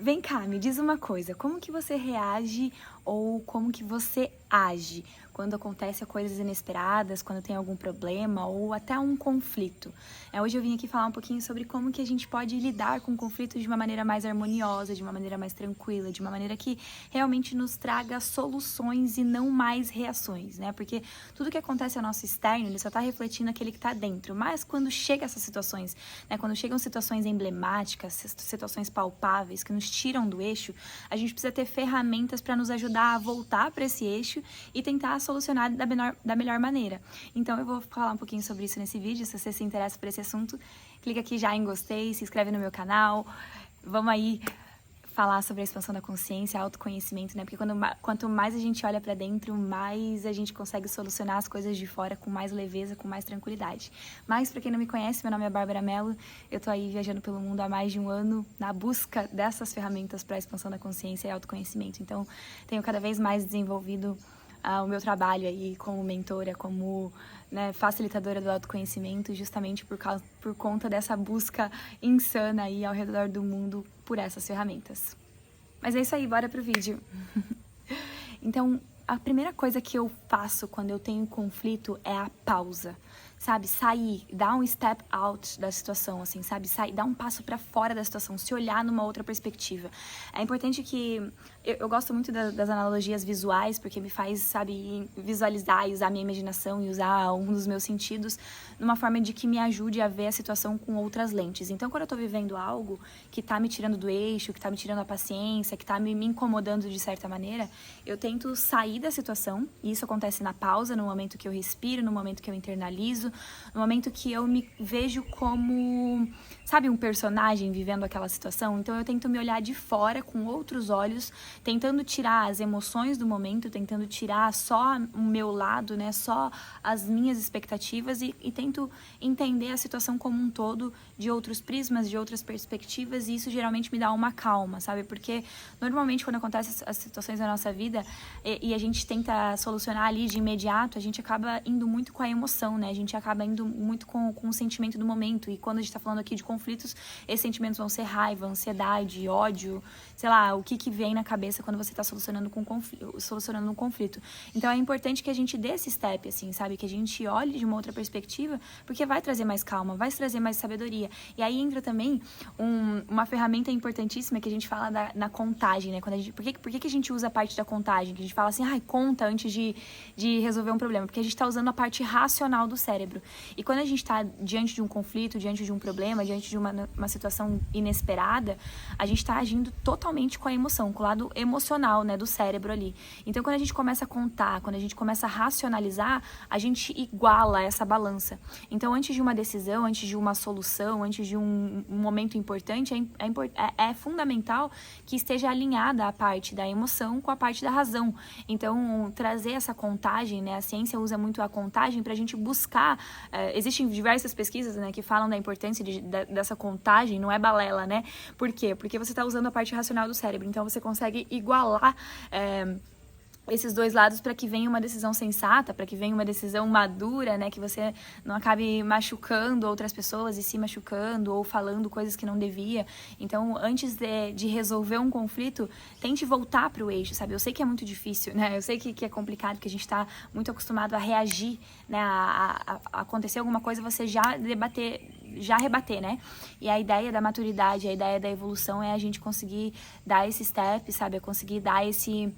Vem cá, me diz uma coisa, como que você reage ou como que você age quando acontecem coisas inesperadas, quando tem algum problema ou até um conflito? Hoje eu vim aqui falar um pouquinho sobre como que a gente pode lidar com conflitos de uma maneira mais harmoniosa, de uma maneira mais tranquila, de uma maneira que realmente nos traga soluções e não mais reações, né? Porque tudo que acontece ao nosso externo, ele só tá refletindo aquele que tá dentro. Mas quando chega essas situações, né? Quando chegam situações emblemáticas, situações palpáveis que nos tiram do eixo, a gente precisa ter ferramentas para nos ajudar a voltar para esse eixo e tentar solucionar da melhor maneira. Então eu vou falar um pouquinho sobre isso nesse vídeo. Se você se interessa por esse assunto, clica aqui já em gostei, se inscreve no meu canal. Vamos aí falar sobre a expansão da consciência, autoconhecimento, né? Porque quanto mais a gente olha pra dentro, mais a gente consegue solucionar as coisas de fora com mais leveza, com mais tranquilidade. Mas pra quem não me conhece, meu nome é Bárbara Mello, eu tô aí viajando pelo mundo há mais de um ano na busca dessas ferramentas para a expansão da consciência e autoconhecimento. Então, tenho cada vez mais desenvolvido o meu trabalho aí como mentora, como, né, facilitadora do autoconhecimento, justamente por conta dessa busca insana aí ao redor do mundo por essas ferramentas. Mas é isso aí, bora pro vídeo. Então, a primeira coisa que eu faço quando eu tenho conflito é a pausa, sabe? Sair, dar um step out da situação, assim, sabe? Sair, dar um passo pra fora da situação, se olhar numa outra perspectiva. É importante que... Eu gosto muito das analogias visuais, porque me faz, sabe, visualizar e usar a minha imaginação e usar um dos meus sentidos numa forma de que me ajude a ver a situação com outras lentes. Então, quando eu tô vivendo algo que tá me tirando do eixo, que tá me tirando a paciência, que tá me incomodando de certa maneira, eu tento sair da situação, e isso acontece na pausa, no momento que eu respiro, no momento que eu internalizo, no momento que eu me vejo como, sabe, um personagem vivendo aquela situação. Então eu tento me olhar de fora com outros olhos, tentando tirar as emoções do momento, tentando tirar só o meu lado, né, só as minhas expectativas e tento entender a situação como um todo, de outros prismas, de outras perspectivas, e isso geralmente me dá uma calma, sabe? Porque normalmente quando acontecem as situações na nossa vida e a gente tenta solucionar ali de imediato, a gente acaba indo muito com a emoção, né? A gente acaba indo muito com o sentimento do momento, e quando a gente tá falando aqui de conflitos, esses sentimentos vão ser raiva, ansiedade, ódio, sei lá, o que vem na cabeça quando você tá solucionando um conflito. Então é importante que a gente dê esse step, assim, sabe? Que a gente olhe de uma outra perspectiva, porque vai trazer mais calma, vai trazer mais sabedoria. E aí entra também uma ferramenta importantíssima que a gente fala na contagem, né? Quando por que a gente usa a parte da contagem? Que a gente fala assim, conta antes de resolver um problema. Porque a gente tá usando a parte racional do cérebro. E quando a gente tá diante de um conflito, diante de um problema, diante de uma situação inesperada, a gente tá agindo totalmente com a emoção, com o lado emocional, né, do cérebro ali. Então, quando a gente começa a contar, quando a gente começa a racionalizar, a gente iguala essa balança. Então, antes de uma decisão, antes de uma solução, antes de um momento importante, é fundamental que esteja alinhada a parte da emoção com a parte da razão. Então, trazer essa contagem, né, a ciência usa muito a contagem para a gente buscar. Existem diversas pesquisas, né, que falam da importância dessa contagem, não é balela, né? Por quê? Porque você está usando a parte racional do cérebro, então você consegue igualar esses dois lados para que venha uma decisão sensata, para que venha uma decisão madura, né, que você não acabe machucando outras pessoas e se machucando ou falando coisas que não devia. Então, antes de resolver um conflito, tente voltar para o eixo, sabe? Eu sei que é muito difícil, né? Eu sei que é complicado, que a gente está muito acostumado a reagir, né? A acontecer alguma coisa, você já rebater, né? E a ideia da maturidade, a ideia da evolução é a gente conseguir dar esse step, sabe? É conseguir dar esse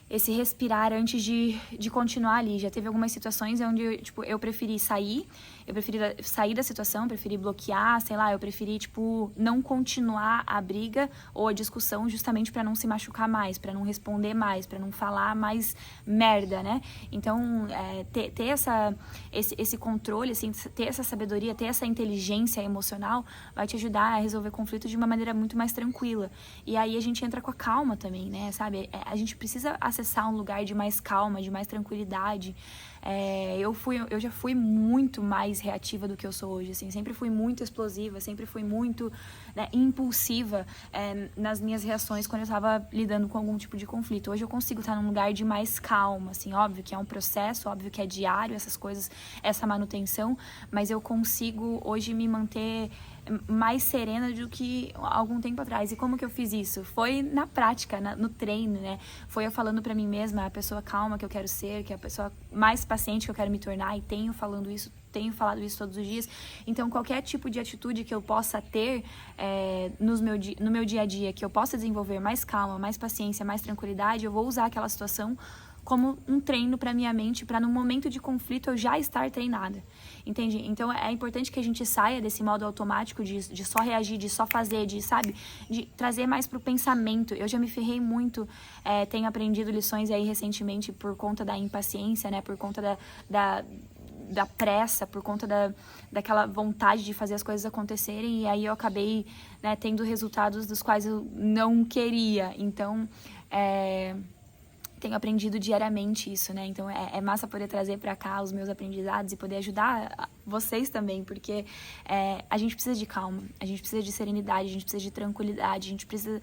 respirar antes de continuar ali. Já teve algumas situações onde, tipo, eu preferi sair da situação, preferi bloquear, sei lá, eu preferi, tipo, não continuar a briga ou a discussão justamente pra não se machucar mais, pra não responder mais, pra não falar mais merda, né? Então, ter esse controle, assim, ter essa sabedoria, ter essa inteligência emocional vai te ajudar a resolver conflitos de uma maneira muito mais tranquila. E aí a gente entra com a calma também, né? Sabe? A gente precisa acessar um lugar de mais calma, de mais tranquilidade. Eu já fui muito mais reativa do que eu sou hoje, assim, sempre fui muito explosiva, sempre fui muito, né, impulsiva nas minhas reações quando eu estava lidando com algum tipo de conflito. Hoje eu consigo estar num lugar de mais calma, assim, óbvio que é um processo, óbvio que é diário essas coisas, essa manutenção, mas eu consigo hoje me manter mais serena do que algum tempo atrás. E como que eu fiz isso? Foi na prática, no treino, né? Foi eu falando pra mim mesma, a pessoa calma que eu quero ser, que é a pessoa mais paciente que eu quero me tornar, e tenho falado isso todos os dias. Então, qualquer tipo de atitude que eu possa ter no meu dia a dia, que eu possa desenvolver mais calma, mais paciência, mais tranquilidade, eu vou usar aquela situação como um treino para minha mente, para no momento de conflito eu já estar treinada, entende? Então é importante que a gente saia desse modo automático de só reagir, de só fazer, de trazer mais pro pensamento. Eu já me ferrei muito, tenho aprendido lições aí recentemente por conta da impaciência, né? Por conta da pressa, por conta daquela vontade de fazer as coisas acontecerem, e aí eu acabei, né, tendo resultados dos quais eu não queria. Então, tenho aprendido diariamente isso, né? Então é massa poder trazer pra cá os meus aprendizados e poder ajudar vocês também, porque a gente precisa de calma, a gente precisa de serenidade, a gente precisa de tranquilidade, a gente precisa,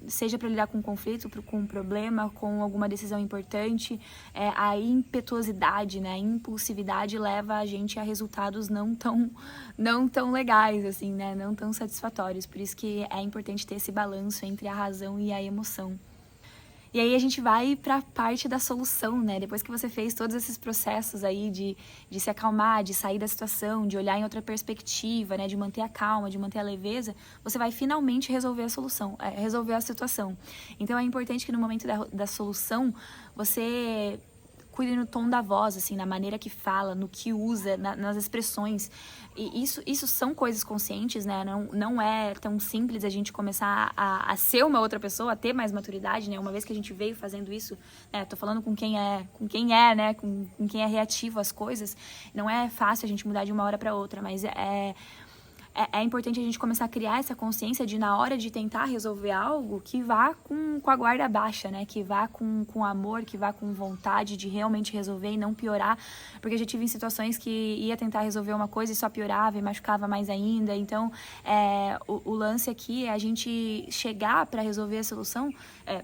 seja para lidar com um conflito, com um problema, com alguma decisão importante, a impetuosidade, né? A impulsividade leva a gente a resultados não tão legais, assim, né? Não tão satisfatórios. Por isso que é importante ter esse balanço entre a razão e a emoção. E aí a gente vai para a parte da solução, né? Depois que você fez todos esses processos aí de se acalmar, de sair da situação, de olhar em outra perspectiva, né? De manter a calma, de manter a leveza, você vai finalmente resolver a solução, resolver a situação. Então é importante que no momento da solução você cuide no tom da voz, assim, na maneira que fala, no que usa, nas expressões. E isso são coisas conscientes, né? Não é tão simples a gente começar a ser uma outra pessoa, a ter mais maturidade, né? Uma vez que a gente veio fazendo isso, né? Tô falando com quem é, né? Com quem é reativo às coisas. Não é fácil a gente mudar de uma hora para outra, mas é importante a gente começar a criar essa consciência de, na hora de tentar resolver algo, que vá com a guarda baixa, né? Que vá com amor, que vá com vontade de realmente resolver e não piorar. Porque eu já tive em situações que ia tentar resolver uma coisa e só piorava e machucava mais ainda. Então, o lance aqui é a gente chegar para resolver a solução,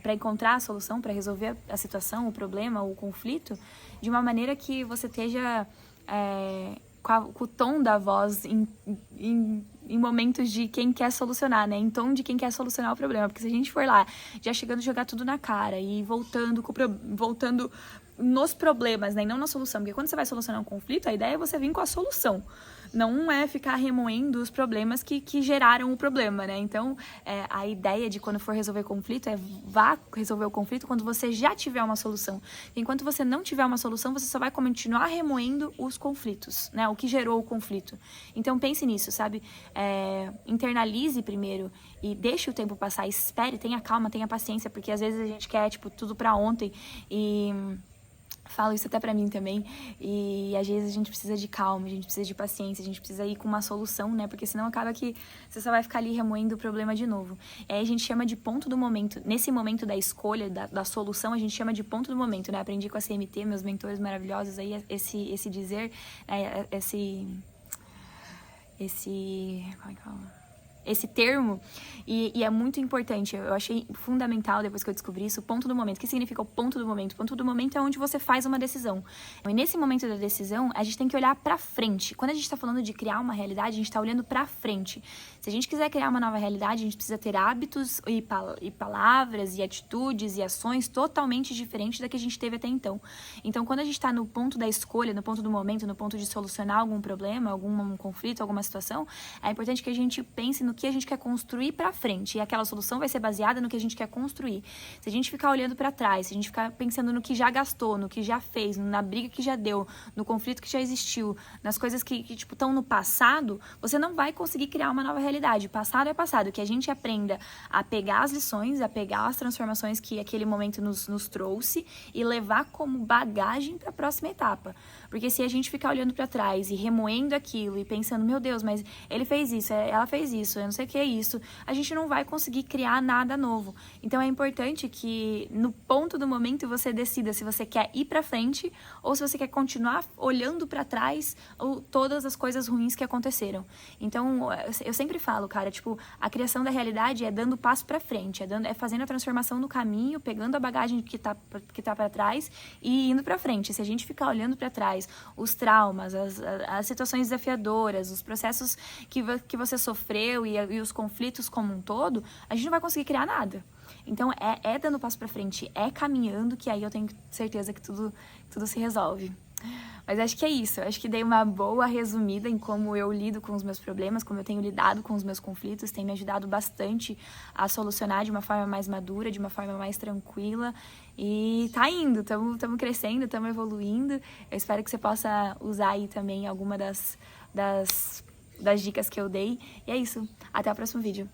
para encontrar a solução, para resolver a situação, o problema, o conflito, de uma maneira que você esteja com o tom da voz em momentos de quem quer solucionar, né? Em tom de quem quer solucionar o problema. Porque se a gente for lá, já chegando a jogar tudo na cara e voltando nos problemas, né? E não na solução. Porque quando você vai solucionar um conflito, a ideia é você vir com a solução. Não é ficar remoendo os problemas que geraram o problema, né? Então, a ideia de quando for resolver conflito vá resolver o conflito quando você já tiver uma solução. Enquanto você não tiver uma solução, você só vai continuar remoendo os conflitos, né? O que gerou o conflito. Então, pense nisso, sabe? Internalize primeiro e deixe o tempo passar, espere, tenha calma, tenha paciência, porque às vezes a gente quer, tudo pra ontem e... Falo isso até pra mim também, e às vezes a gente precisa de calma, a gente precisa de paciência, a gente precisa ir com uma solução, né? Porque senão acaba que você só vai ficar ali remoendo o problema de novo. Aí a gente chama de ponto do momento. Nesse momento da escolha, da solução, a gente chama de ponto do momento, né? Aprendi com a CMT, meus mentores maravilhosos aí, esse dizer, como é que fala? Esse termo, e é muito importante, eu achei fundamental depois que eu descobri isso, o ponto do momento. O que significa o ponto do momento? O ponto do momento é onde você faz uma decisão. E nesse momento da decisão, a gente tem que olhar pra frente. Quando a gente tá falando de criar uma realidade, a gente tá olhando pra frente. Se a gente quiser criar uma nova realidade, a gente precisa ter hábitos e palavras e atitudes e ações totalmente diferentes da que a gente teve até então. Então, quando a gente tá no ponto da escolha, no ponto do momento, no ponto de solucionar algum problema, algum conflito, alguma situação, é importante que a gente pense no que a gente quer construir pra frente, e aquela solução vai ser baseada no que a gente quer construir. Se a gente ficar olhando pra trás, se a gente ficar pensando no que já gastou, no que já fez, na briga que já deu, no conflito que já existiu, nas coisas que estão no passado, você não vai conseguir criar uma nova realidade. O passado é passado, que a gente aprenda a pegar as lições, a pegar as transformações que aquele momento nos trouxe e levar como bagagem pra próxima etapa. Porque se a gente ficar olhando pra trás e remoendo aquilo e pensando, meu Deus, mas ele fez isso, ela fez isso, eu não sei o que é isso, a gente não vai conseguir criar nada novo. Então é importante que no ponto do momento você decida se você quer ir pra frente ou se você quer continuar olhando pra trás ou todas as coisas ruins que aconteceram. Então eu sempre falo, cara, tipo, a criação da realidade é dando passo pra frente, é fazendo a transformação no caminho, pegando a bagagem que tá pra trás e indo pra frente. Se a gente ficar olhando pra trás, os traumas, as situações desafiadoras, os processos que você sofreu e os conflitos como um todo, a gente não vai conseguir criar nada. Então é dando passo pra frente, é caminhando, que aí eu tenho certeza que tudo se resolve. Mas acho que é isso, acho que dei uma boa resumida em como eu lido com os meus problemas, como eu tenho lidado com os meus conflitos, tem me ajudado bastante a solucionar de uma forma mais madura, de uma forma mais tranquila. E tá indo, estamos crescendo, estamos evoluindo. Eu espero que você possa usar aí também alguma das dicas que eu dei. E é isso, até o próximo vídeo.